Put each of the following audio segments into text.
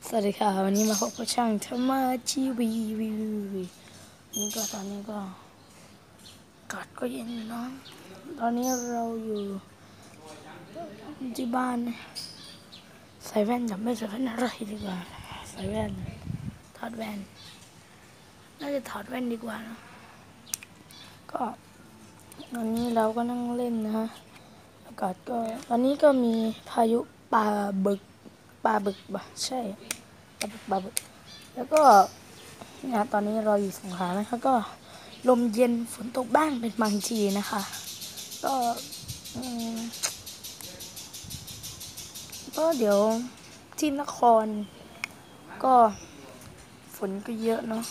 สวัสดีค่ะวันนี้มาพบกับช่างธรรมาชีวีวิวนี่ก็ตอนนี้ก็อากาศก็เย็นอยู่เนาะตอนนี้เราอยู่ที่บ้านใส่แว่นกับไม่ใส่แว่นอะไรดีกว่าใส่แว่นถอดแว่นน่าจะถอดแว่นดีกว่านะก็วันนี้เราก็นั่งเล่นนะฮะอากาศก็วันนี้ก็มีพายุปลาบึกปะใช่ปลาบึกแล้วก็เนี่ยตอนนี้เราอยู่สงขลานะคะก็ลมเย็นฝนตกบ้างเป็นบางทีนะคะก็อืมก็เดี๋ยวที่นครก็ฝนก็เยอะเนาะ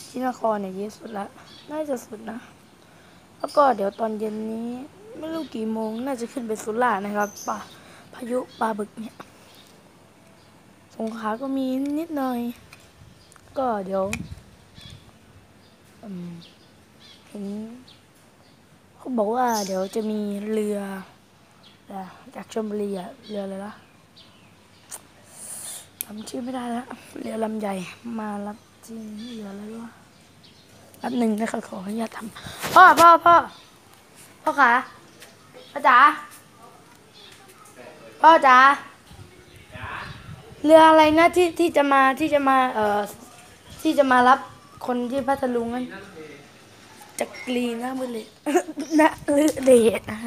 ที่นครเนี่ยเยอะสุดละน่าจะสุดนะแล้วก็เดี๋ยวตอนเย็นนี้ไม่รู้กี่โมงน่าจะขึ้นไปสุราษฎร์นะครับพายุปลาบึกเนี่ยสงขลาก็มีนิดหน่อยก็เดี๋ยวเห็นเขาบอกว่าเดี๋ยวจะมีเรือจากชลบุรีอะเรืออะไรละจำชื่อไม่ได้แล้วเรือลำใหญ่มารับจริงเรืออะไรวะรับหนึ่งนะคะขออนุญาตทำพ่อขาพ่อจ๋าพ่อจ๋าเรืออะไรนะที่จะมาที่จะมารับคนที่พัทลุงนั้นจักรีนะบุรีนะฤเดชนะ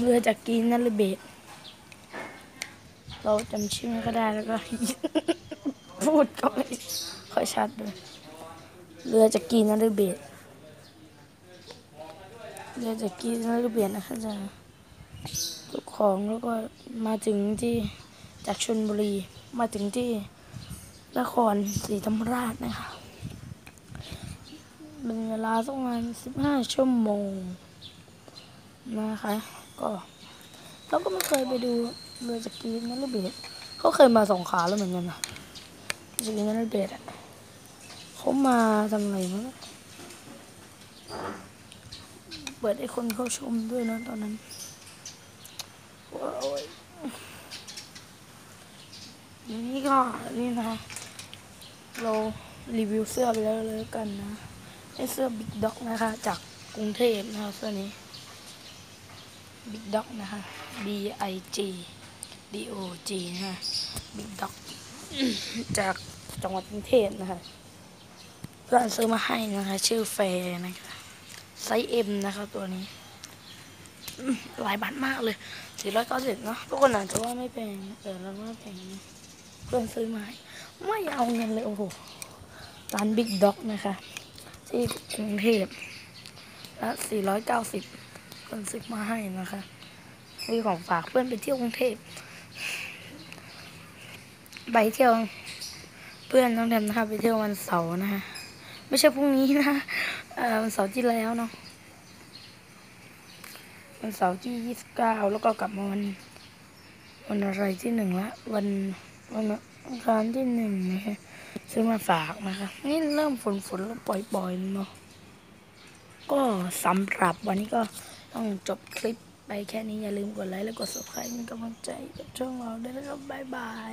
เรือจักรีนะฤเบศเราจำชื่อไม่ก็ได้แล้วก็ พูดก็ไม่ค่อยชัดเลยเรือจักรีนะฤเบศเรือจักรีนะฤเบศนะคะจะทุกของแล้วก็มาถึงที่จากชลบุรีมาถึงที่นครศรีธรรมราชนะคะเป็นเวลาประมาณ15 ชั่วโมงนะคะก็เราก็ไม่เคยไปดูเรือจักรีนะฤเบศเขาเคยมาสงขลาแล้วเหมือนกันนะจักรีนะฤเบศอ่ะเขามาทำไงมั้งเปิดให้คนเข้าชมด้วยนะตอนนั้นว้าวนี่ก็นี่นะคะเรารีวิวเสื้อไปแล้วเลยกันนะไอเสื้อบิ๊กด็อกนะคะจากกรุงเทพนะคะเสื้อนี้บิ๊กด็อกนะคะ BIGนะคะบิ๊กด็อกจากจังหวัดกรุงเทพนะคะเพื่อนซื้อมาให้นะคะชื่อแฟร์นะคะไซส์ M นะคะตัวนี้หลายบาทมากเลย490เนาะทุกคนอาจจะว่าไม่แพงแต่เราว่าแพงเพื่อนซื้อมาให้ไม่เอาเงินเลยโอ้โหร้านบิ๊กด็อกนะคะที่กรุงเทพและ490เพื่อนซื้อมาให้นะคะมีของฝากเพื่อนไปเที่ยวกรุงเทพไปเที่ยวเพื่อนน้องแทมนะคะไปเที่ยววันเสาร์นะคะไม่ใช่พรุ่งนี้นะวันเสาร์ที่แล้วเนาะวันเสาร์ที่29แล้วก็กลับมาวันอะไรที่1ละวันอังคารที่1นะคะซื้อมาฝากนะคะนี่เริ่มฝนแล้วปล่อยๆเนาะก็สำหรับวันนี้ก็ต้องจบคลิปไปแค่นี้อย่าลืมกดไลค์และกด subscribe เป็นกำลังใจกับช่องเราด้วยนะครับบ๊ายบาย